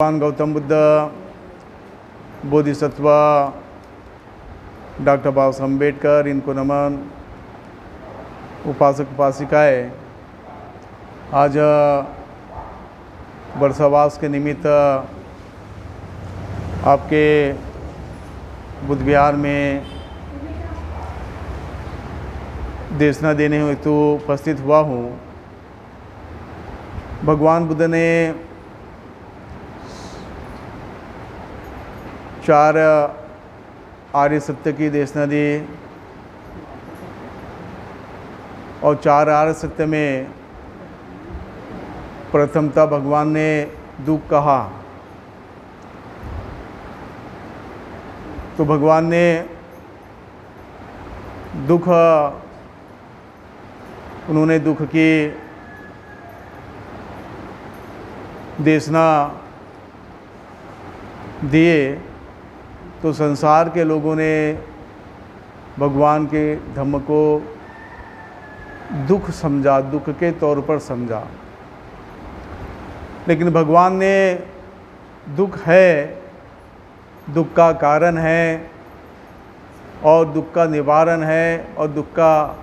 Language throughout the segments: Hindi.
भगवान गौतम बुद्ध, बोधिसत्व, डॉक्टर बाबा साहब अम्बेडकर, इनको नमन। उपासक उपासिकाएँ, आज वर्षावास के निमित्त आपके बुद्ध विहार में देशना देने हेतु उपस्थित हुआ हूँ। भगवान बुद्ध ने 4 आर्य सत्य की देशना दी और 4 आर्य सत्य में प्रथमतः भगवान ने दुख कहा। तो भगवान ने उन्होंने दुख की देशना दिए तो संसार के लोगों ने भगवान के धम्म को दुख समझा, दुख के तौर पर समझा। लेकिन भगवान ने दुख है, दुख का कारण है और दुख का निवारण है और दुख का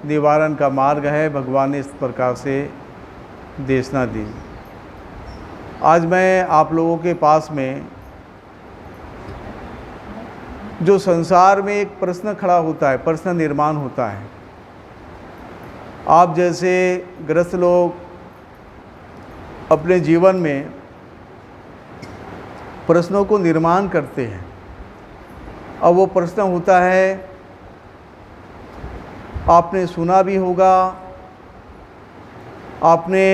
निवारण का मार्ग है, भगवान ने इस प्रकार से देशना दी। आज मैं आप लोगों के पास में जो संसार में एक प्रश्न खड़ा होता है, प्रश्न निर्माण होता है। आप जैसे ग्रस्त लोग अपने जीवन में प्रश्नों को निर्माण करते हैं। अब वो प्रश्न होता है, आपने सुना भी होगा, आपने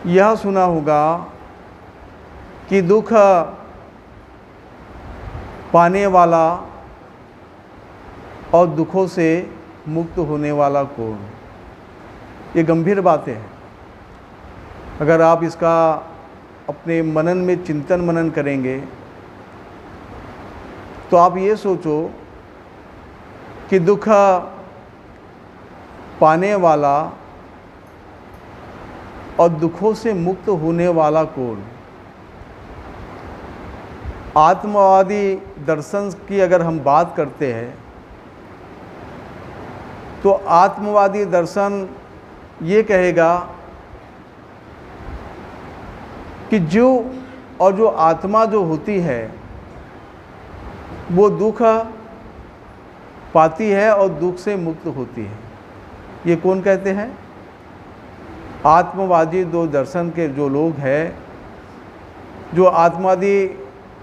यह सुना होगा कि दुख पाने वाला और दुखों से मुक्त होने वाला कौन। ये गंभीर बातें हैं। अगर आप इसका अपने मनन में चिंतन मनन करेंगे तो आप ये सोचो कि दुख पाने वाला और दुखों से मुक्त होने वाला कौन। आत्मवादी दर्शन की अगर हम बात करते हैं तो आत्मवादी दर्शन ये कहेगा कि जो आत्मा जो होती है वो दुख पाती है और दुख से मुक्त होती है। ये कौन कहते हैं? आत्मवादी दो दर्शन के जो लोग हैं, जो आत्मवादी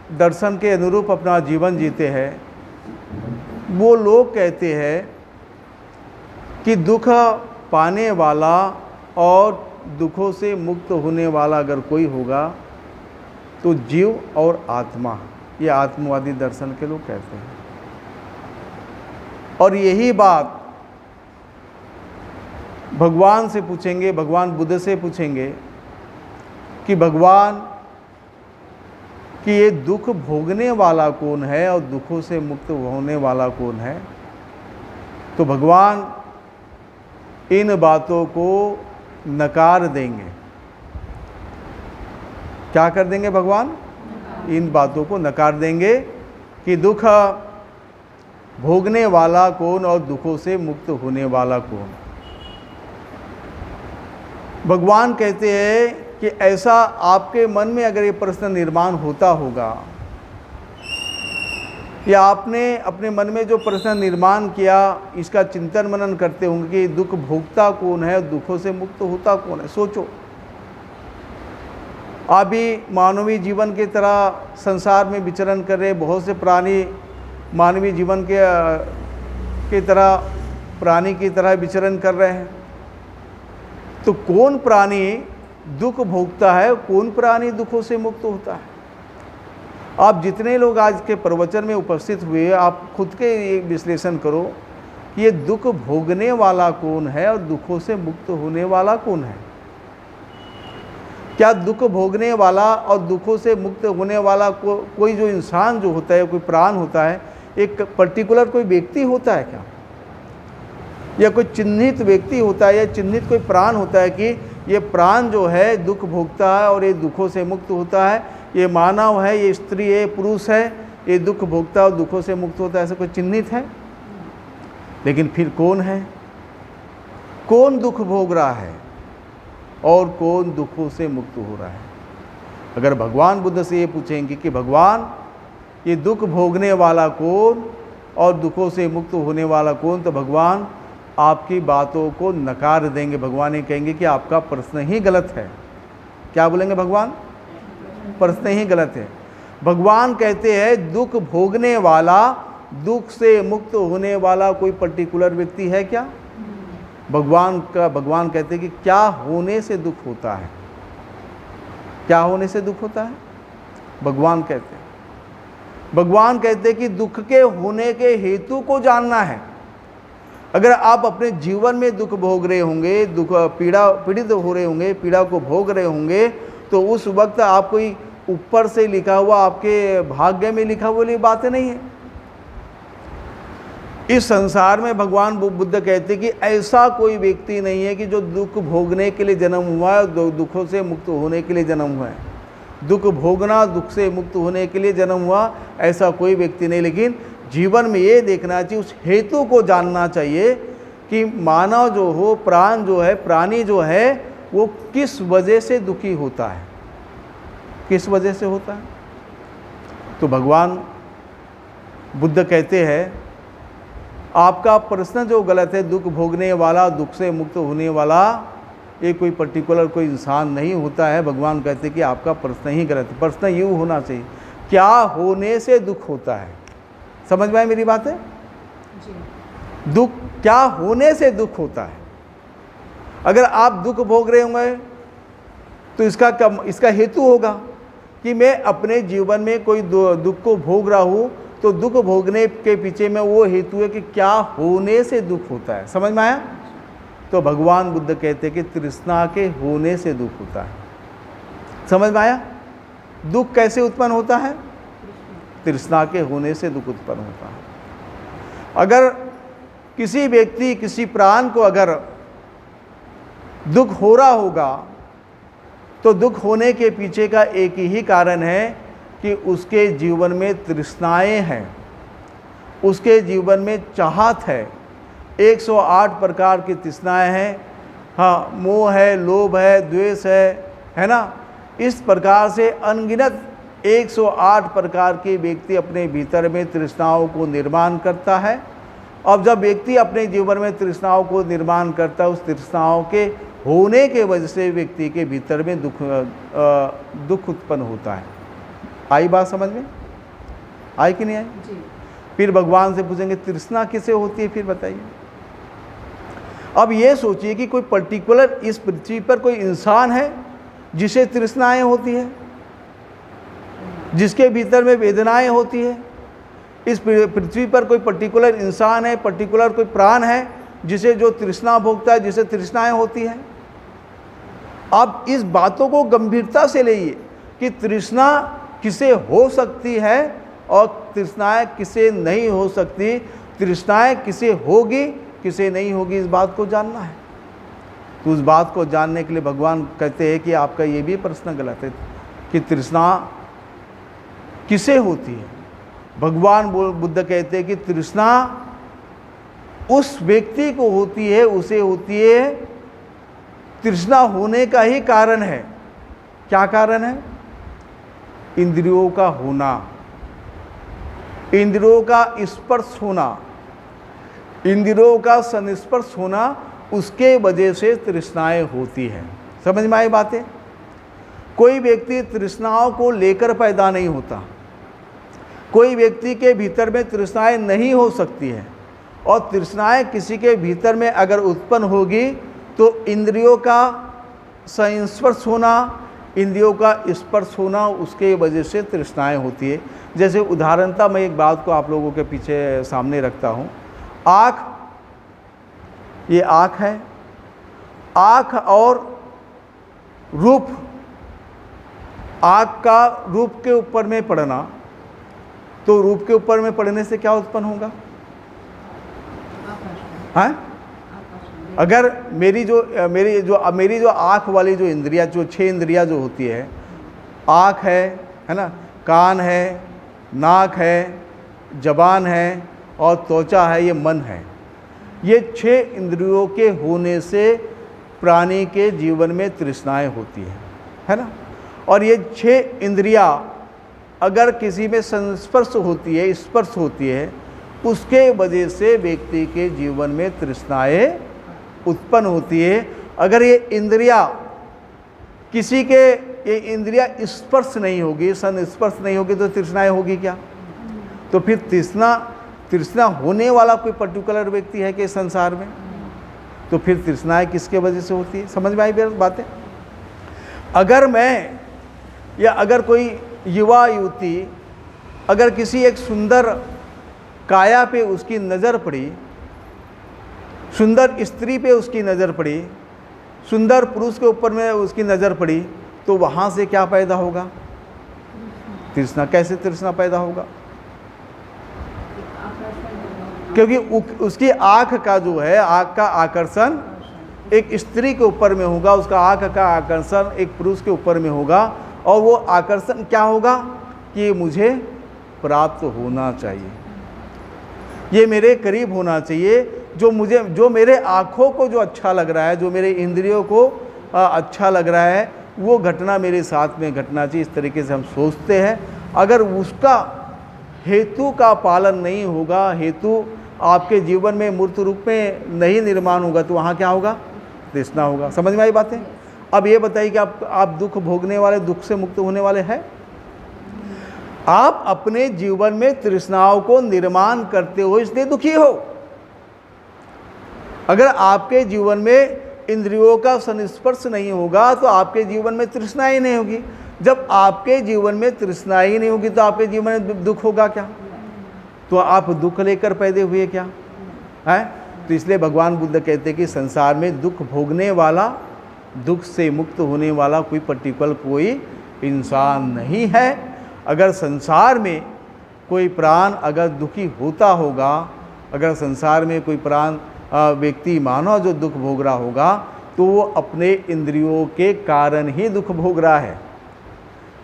दर्शन के अनुरूप अपना जीवन जीते हैं, वो लोग कहते हैं कि दुख पाने वाला और दुखों से मुक्त होने वाला अगर कोई होगा तो जीव और आत्मा, ये आत्मवादी दर्शन के लोग कहते हैं। और यही बात भगवान से पूछेंगे, भगवान बुद्ध से पूछेंगे कि भगवान कि ये दुख भोगने वाला कौन है और दुखों से मुक्त होने वाला कौन है, तो भगवान इन बातों को नकार देंगे। क्या कर देंगे भगवान? इन बातों को नकार देंगे कि दुख भोगने वाला कौन और दुखों से मुक्त होने वाला कौन। भगवान कहते हैं कि ऐसा आपके मन में अगर ये प्रश्न निर्माण होता होगा या आपने अपने मन में जो प्रश्न निर्माण किया, इसका चिंतन मनन करते होंगे कि दुख भोगता कौन है और दुखों से मुक्त होता कौन है। सोचो, आप भी मानवीय जीवन की तरह संसार में विचरण कर रहे, बहुत से प्राणी मानवीय जीवन के तरह प्राणी की तरह विचरण कर रहे हैं। तो कौन प्राणी दुख भोगता है, कौन प्राणी दुखों से मुक्त होता है? आप जितने लोग आज के प्रवचन में उपस्थित हुए, आप खुद के ये विश्लेषण करो कि ये दुख भोगने वाला कौन है और दुखों से मुक्त होने वाला कौन है। क्या दुख भोगने वाला और दुखों से मुक्त होने वाला कोई जो इंसान जो होता है, कोई प्राण होता है, एक पर्टिकुलर कोई व्यक्ति होता है क्या? या कोई चिन्हित व्यक्ति होता है या चिन्हित कोई प्राण होता है कि ये प्राण जो है दुख भोगता है और ये दुखों से मुक्त होता है। ये मानव है, ये स्त्री है, पुरुष है, ये दुख भोगता है और दुखों से मुक्त होता है, ऐसा कोई चिन्हित है? लेकिन फिर कौन है? कौन दुख भोग रहा है और कौन दुखों से मुक्त हो रहा है? अगर भगवान बुद्ध से ये पूछेंगे कि भगवान ये दुख भोगने वाला कौन और दुखों से मुक्त होने वाला कौन, तो भगवान आपकी बातों को नकार देंगे। भगवान ये कहेंगे कि आपका प्रश्न ही गलत है। क्या बोलेंगे भगवान? प्रश्न ही गलत है। भगवान कहते हैं दुख भोगने वाला, दुख से मुक्त होने वाला कोई पर्टिकुलर व्यक्ति है क्या? भगवान कहते हैं कि क्या होने से दुख होता है? क्या होने से दुख होता है? भगवान कहते हैं कि दुख के होने के हेतु को जानना है। अगर आप अपने जीवन में दुख भोग रहे होंगे, पीड़ित हो रहे होंगे, पीड़ा को भोग रहे होंगे, तो उस वक्त आप कोई ऊपर से लिखा हुआ, आपके भाग्य में लिखा हुआ ये बातें नहीं है। इस संसार में भगवान बुद्ध कहते हैं कि ऐसा कोई व्यक्ति नहीं है कि जो दुख भोगने के लिए जन्म हुआ है, दुखों से मुक्त होने के लिए जन्म हुआ है। दुख भोगना, दुख से मुक्त होने के लिए जन्म हुआ, ऐसा कोई व्यक्ति नहीं। लेकिन जीवन में ये देखना चाहिए, उस हेतु को जानना चाहिए कि मानव जो हो, प्राण जो है, प्राणी जो है, वो किस वजह से दुखी होता है, किस वजह से होता है। तो भगवान बुद्ध कहते हैं आपका प्रश्न जो गलत है, दुख भोगने वाला, दुख से मुक्त होने वाला ये कोई पर्टिकुलर कोई इंसान नहीं होता है। भगवान कहते हैं कि आपका प्रश्न ही गलत है। प्रश्न यूँ होना चाहिए, क्या होने से दुख होता है? समझ में आई मेरी बात है? दुख क्या होने से दुख होता है? अगर आप दुख भोग रहे होंगे तो इसका हेतु होगा कि मैं अपने जीवन में कोई दुख को भोग रहा हूँ, तो दुख भोगने के पीछे में वो हेतु है कि क्या होने से दुख होता है। समझ में आया? तो भगवान बुद्ध कहते हैं कि तृष्णा के होने से दुख होता है। समझ में आया? दुख कैसे उत्पन्न होता है? तृष्णा के होने से दुख उत्पन्न होता है। अगर किसी व्यक्ति, किसी प्राण को अगर दुख हो रहा होगा, तो दुख होने के पीछे का एक ही कारण है कि उसके जीवन में तृष्णाएं हैं, उसके जीवन में चाहत है। 108 प्रकार की तृष्णाएं हैं। हाँ, मोह है, लोभ है, द्वेष है ना। इस प्रकार से अनगिनत 108 प्रकार के व्यक्ति अपने भीतर में तृष्णाओं को निर्माण करता है। अब जब व्यक्ति अपने जीवन में तृष्णाओं को निर्माण करता है, उस तृष्णाओं के होने के वजह से व्यक्ति के भीतर में दुख उत्पन्न होता है। आई बात समझ में? आई कि नहीं आई? जी। फिर भगवान से पूछेंगे तृष्णा किसे होती है, फिर बताइए। अब ये सोचिए कि कोई पर्टिकुलर इस पृथ्वी पर कोई इंसान है जिसे तृष्णाएं होती है, जिसके भीतर में वेदनाएं होती है। इस पृथ्वी पर कोई पर्टिकुलर इंसान है, पर्टिकुलर कोई प्राण है जिसे जो तृष्णा भोगता है, जिसे तृष्णाएं होती हैं। आप इस बातों को गंभीरता से लेइए कि तृष्णा किसे हो सकती है और तृष्णाएं किसे नहीं हो सकती। तृष्णाएं किसे होगी, किसे नहीं होगी, इस बात को जानना है। तो उस बात को जानने के लिए भगवान कहते हैं कि आपका ये भी प्रश्न गलत है कि तृष्णा किसे होती है। भगवान बुद्ध कहते हैं कि तृष्णा उस व्यक्ति को होती है, उसे होती है। तृष्णा होने का ही कारण है। क्या कारण है? इंद्रियों का होना, इंद्रियों का स्पर्श होना, इंद्रियों का संस्पर्श होना, उसके वजह से तृष्णाएं होती हैं। समझ में आई बातें? कोई व्यक्ति तृष्णाओं को लेकर पैदा नहीं होता। कोई व्यक्ति के भीतर में तृष्णाएं नहीं हो सकती है, और तृष्णाएं किसी के भीतर में अगर उत्पन्न होगी तो इंद्रियों का संस्पर्श होना, इंद्रियों का स्पर्श होना, उसके वजह से तृष्णाएं होती है। जैसे उदाहरणता मैं एक बात को आप लोगों के पीछे सामने रखता हूँ। आँख, ये आँख है। आँख और रूप, आँख का रूप के ऊपर में पड़ना, तो रूप के ऊपर में पड़ने से क्या उत्पन्न होगा? हाँ? अगर मेरी जो आँख वाली जो इंद्रिया, जो 6 इंद्रिया जो होती है, आँख है ना, कान है, नाक है, जबान है और त्वचा है, ये मन है। ये 6 इंद्रियों के होने से प्राणी के जीवन में तृष्णाएं होती है ना। और ये 6 इंद्रियां अगर किसी में संस्पर्श होती है, स्पर्श होती है, उसके वजह से व्यक्ति के जीवन में तृष्णाएं उत्पन्न होती है। अगर ये इंद्रियां किसी के, ये इंद्रियां स्पर्श नहीं होगी, संस्पर्श नहीं होगी, तो तृष्णाएं होगी क्या? तो फिर तृष्णा होने वाला कोई पर्टिकुलर व्यक्ति है कि संसार में? तो फिर तृष्णाएं किसके वजह से होती है? समझ में आई मेरी बातें? अगर मैं या अगर कोई युवा युवती अगर किसी एक सुंदर काया पे उसकी नज़र पड़ी, सुंदर स्त्री पे उसकी नज़र पड़ी, सुंदर पुरुष के ऊपर में उसकी नज़र पड़ी, तो वहाँ से क्या पैदा होगा? तृष्णा। कैसे तृष्णा पैदा होगा? क्योंकि उसकी आँख का जो है, आँख का आकर्षण एक स्त्री के ऊपर में होगा, उसका आँख का आकर्षण एक पुरुष के ऊपर में होगा, और वो आकर्षण क्या होगा कि मुझे प्राप्त होना चाहिए, ये मेरे करीब होना चाहिए, जो मेरे आँखों को जो अच्छा लग रहा है, जो मेरे इंद्रियों को अच्छा लग रहा है, वो घटना मेरे साथ में घटना चाहिए। इस तरीके से हम सोचते हैं। अगर उसका हेतु का पालन नहीं होगा, हेतु आपके जीवन में मूर्त रूप में नहीं निर्माण होगा, तो वहाँ क्या होगा? तृष्णा होगा। समझ में आई बातें? अब ये बताइए कि आप दुख भोगने वाले, दुख से मुक्त होने वाले हैं? आप अपने जीवन में तृष्णाओं को निर्माण करते हो, इसलिए दुखी हो। अगर आपके जीवन में इंद्रियों का संस्पर्श नहीं होगा, तो आपके जीवन में तृष्णा ही नहीं होगी। जब आपके जीवन में तृष्णा ही नहीं होगी, तो आपके जीवन में दुख होगा क्या? तो आप दुख लेकर पैदा हुए क्या है? तो इसलिए भगवान बुद्ध कहते हैं कि संसार में दुख भोगने वाला, दुख से मुक्त होने वाला कोई पर्टिकुलर कोई इंसान नहीं है। अगर संसार में कोई प्राण अगर दुखी होता होगा, अगर संसार में कोई प्राण व्यक्ति मानव जो दुख भोग रहा होगा, तो वो अपने इंद्रियों के कारण ही दुख भोग रहा है,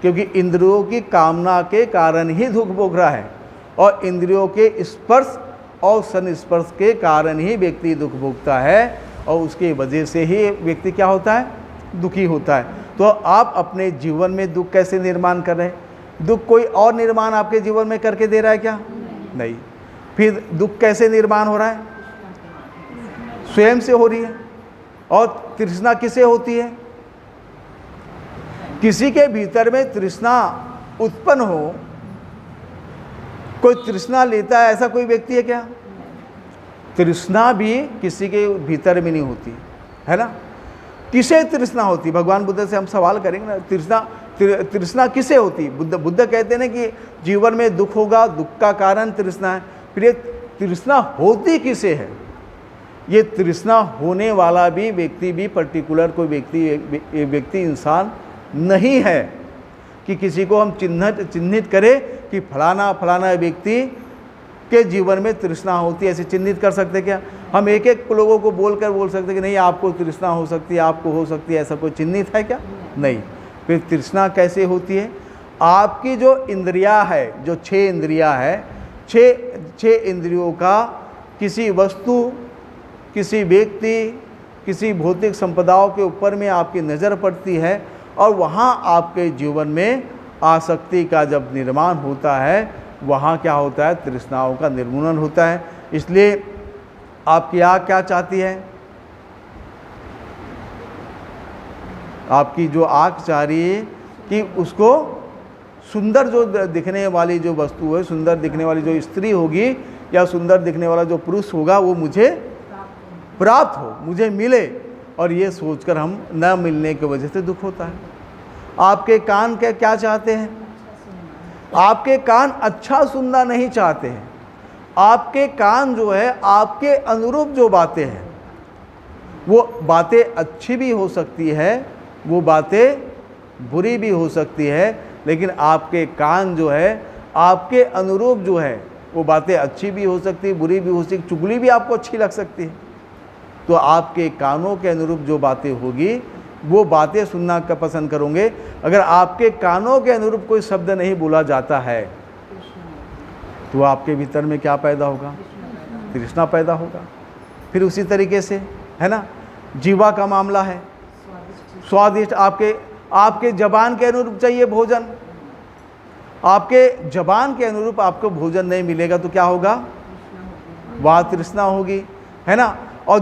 क्योंकि इंद्रियों की कामना के कारण ही दुख भोग रहा है, और इंद्रियों के स्पर्श और संस्पर्श के कारण ही व्यक्ति दुख भोगता है, और उसके वजह से ही व्यक्ति क्या होता है? दुखी होता है। तो आप अपने जीवन में दुख कैसे निर्माण कर रहे हैं? दुख कोई और निर्माण आपके जीवन में करके दे रहा है क्या? नहीं। फिर दुख कैसे निर्माण हो रहा है? स्वयं से हो रही है। और तृष्णा किसे होती है? किसी के भीतर में तृष्णा उत्पन्न हो, कोई तृष्णा लेता है, ऐसा कोई व्यक्ति है क्या? तृष्णा भी किसी के भीतर में नहीं होती है ना। किसे तृष्णा होती? भगवान बुद्ध से हम सवाल करेंगे ना, तृष्णा किसे होती? बुद्ध कहते हैं ना कि जीवन में दुख होगा, दुख का कारण तृष्णा है। फिर ये तृष्णा होती किसे है? ये तृष्णा होने वाला भी व्यक्ति भी पर्टिकुलर कोई व्यक्ति इंसान नहीं है कि किसी को हम चिन्हित करें कि फलाना व्यक्ति के जीवन में तृष्णा होती है, ऐसे चिन्हित कर सकते क्या? हम एक लोगों को बोल सकते कि नहीं आपको तृष्णा हो सकती है, आपको हो सकती है, ऐसा कोई चिन्हित है क्या? नहीं। फिर तृष्णा कैसे होती है? आपकी जो इंद्रियां है, जो 6 इंद्रियां है, 6 इंद्रियों का किसी वस्तु, किसी व्यक्ति, किसी भौतिक संपदाओं के ऊपर में आपकी नज़र पड़ती है, और वहाँ आपके जीवन में आसक्ति का जब निर्माण होता है, वहाँ क्या होता है? तृष्णाओं का निर्मूलन होता है। इसलिए आपकी आँख क्या चाहती है? आपकी जो आँख चाह रही है कि उसको सुंदर जो दिखने वाली जो वस्तु है, सुंदर दिखने वाली जो स्त्री होगी या सुंदर दिखने वाला जो पुरुष होगा, वो मुझे प्राप्त हो, मुझे मिले, और ये सोचकर हम न मिलने की वजह से दुख होता है। आपके कान के क्या चाहते हैं? आपके कान अच्छा सुनना नहीं चाहते हैं। आपके कान जो है आपके अनुरूप जो बातें हैं, वो बातें अच्छी भी हो सकती है, वो बातें बुरी भी हो सकती है, लेकिन आपके कान जो है आपके अनुरूप जो है, वो बातें अच्छी भी हो सकती है, बुरी भी हो सकती है, चुगली भी आपको अच्छी लग सकती है तो आपके कानों के अनुरूप जो बातें होगी वो बातें सुनना का पसंद करोगे। अगर आपके कानों के अनुरूप कोई शब्द नहीं बोला जाता है तो आपके भीतर में क्या पैदा होगा? तृष्णा पैदा होगा। फिर उसी तरीके से है ना, जीवा का मामला है, स्वादिष्ट आपके जबान के अनुरूप चाहिए भोजन, आपके जबान के अनुरूप आपको भोजन नहीं मिलेगा तो क्या होगा? वहाँ तृष्णा होगी, है ना। और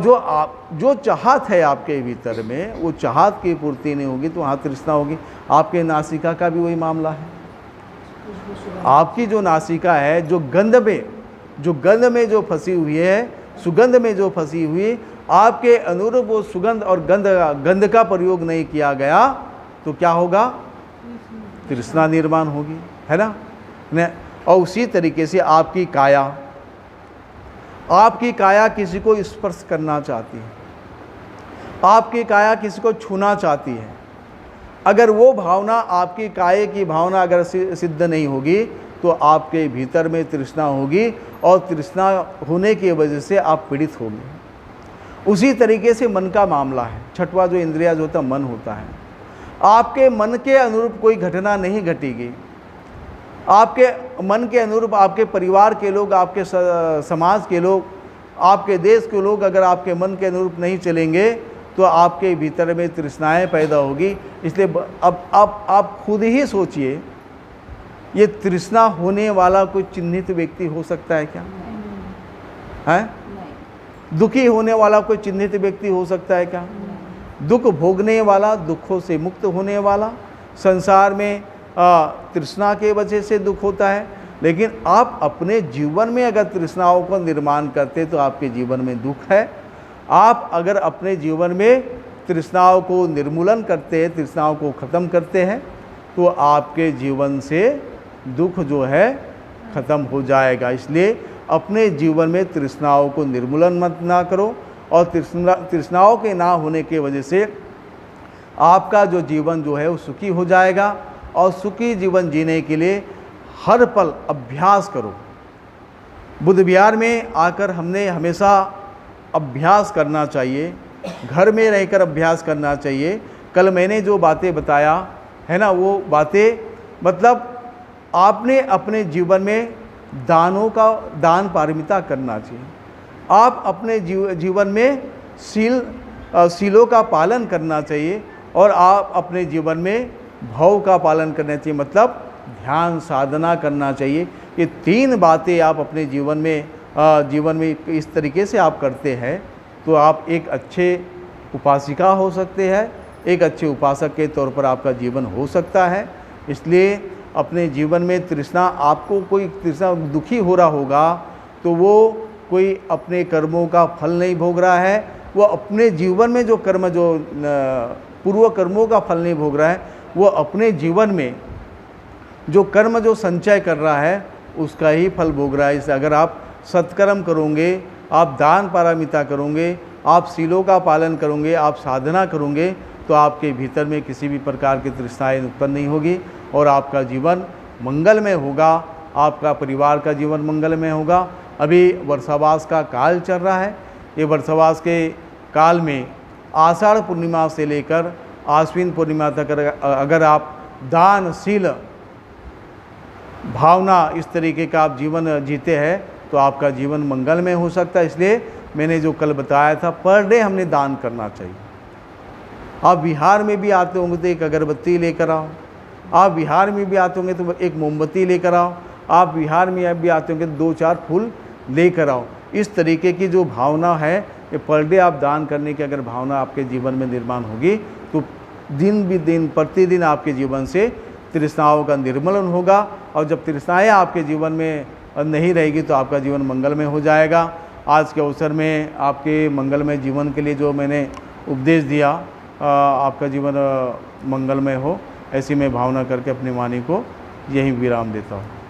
जो चाहत है आपके भीतर में, वो चाहत की पूर्ति नहीं होगी तो वहाँ तृष्णा होगी। आपके नासिका का भी वही मामला है। आपकी जो नासिका है, जो गंध में जो फंसी हुई है, सुगंध में जो फंसी हुई, आपके अनुरूप वो सुगंध और गंध का प्रयोग नहीं किया गया तो क्या होगा? तृष्णा निर्माण होगी, है ना। और उसी तरीके से आपकी काया किसी को स्पर्श करना चाहती है, आपकी काया किसी को छूना चाहती है। अगर वो भावना, आपकी काया की भावना अगर सिद्ध नहीं होगी तो आपके भीतर में तृष्णा होगी और तृष्णा होने की वजह से आप पीड़ित होंगे। उसी तरीके से मन का मामला है। छठवां जो इंद्रिया जो होता है मन होता है। आपके मन के अनुरूप कोई घटना नहीं घटेगी, आपके मन के अनुरूप आपके परिवार के लोग, आपके समाज के लोग, आपके देश के लोग अगर आपके मन के अनुरूप नहीं चलेंगे तो आपके भीतर में तृष्णाएं पैदा होगी। इसलिए अब आप खुद ही सोचिए, ये तृष्णा होने वाला कोई चिन्हित व्यक्ति हो सकता है क्या? है? दुखी होने वाला कोई चिन्हित व्यक्ति हो सकता है क्या? दुख भोगने वाला, दुखों से मुक्त होने वाला, संसार में तृष्णा के वजह से दुख होता है। लेकिन आप अपने जीवन में अगर तृष्णाओं को निर्माण करते तो आपके जीवन में दुख है। आप अगर अपने जीवन में तृष्णाओं को निर्मूलन करते हैं, तृष्णाओं को ख़त्म करते हैं तो आपके जीवन से दुख जो है ख़त्म हो जाएगा। इसलिए अपने जीवन में तृष्णाओं को निर्मूलन मत ना करो, और तृष्णाओं के ना होने की वजह से आपका जो जीवन जो है वो सुखी हो जाएगा। और सुखी जीवन जीने के लिए हर पल अभ्यास करो। बुद्ध विहार में आकर हमने हमेशा अभ्यास करना चाहिए, घर में रहकर अभ्यास करना चाहिए। कल मैंने जो बातें बताया है ना, वो बातें मतलब आपने अपने जीवन में दान पारमिता करना चाहिए। आप अपने जीवन में शीलों का पालन करना चाहिए, और आप अपने जीवन में भाव का पालन करना चाहिए, मतलब ध्यान साधना करना चाहिए। ये तीन बातें आप अपने जीवन में इस तरीके से आप करते हैं तो आप एक अच्छे उपासिका हो सकते हैं, एक अच्छे उपासक के तौर पर आपका जीवन हो सकता है। इसलिए अपने जीवन में तृष्णा, आपको कोई तृष्णा दुखी हो रहा होगा तो वो कोई अपने कर्मों का फल नहीं भोग रहा है, वो अपने जीवन में जो कर्म, जो पूर्व कर्मों का फल नहीं भोग रहा है, वो अपने जीवन में जो कर्म जो संचय कर रहा है उसका ही फल भोग रहा है। इससे अगर आप सत्कर्म करोगे, आप दान पारमिता करोगे, आप शीलों का पालन करोगे, आप साधना करोगे तो आपके भीतर में किसी भी प्रकार की तृष्णाएं उत्पन्न नहीं होगी और आपका जीवन मंगलमय होगा, आपका परिवार का जीवन मंगलमय होगा। अभी वर्षावास का काल चल रहा है। ये वर्षावास के काल में आषाढ़ पूर्णिमा से लेकर आश्विन पूर्णिमा तक अगर आप दानशील भावना इस तरीके का आप जीवन जीते हैं तो आपका जीवन मंगलमय हो सकता है। इसलिए मैंने जो कल बताया था, पर डे हमने दान करना चाहिए। आप बिहार में भी आते होंगे तो एक अगरबत्ती लेकर आओ, आप बिहार में भी आते होंगे तो एक मोमबत्ती लेकर आओ, आप बिहार में भी आते होंगे तो 2-4 फूल लेकर आओ। इस तरीके की जो भावना है, ये पर डे आप दान करने की अगर भावना आपके जीवन में निर्माण होगी तो दिन प्रतिदिन आपके जीवन से तृष्णाओं का निर्मूलन होगा। और जब तृष्णाएँ आपके जीवन में नहीं रहेगी तो आपका जीवन मंगलमय हो जाएगा। आज के अवसर में आपके मंगलमय जीवन के लिए जो मैंने उपदेश दिया, आपका जीवन मंगलमय हो, ऐसी मैं भावना करके अपनी वाणी को यही विराम देता हूँ।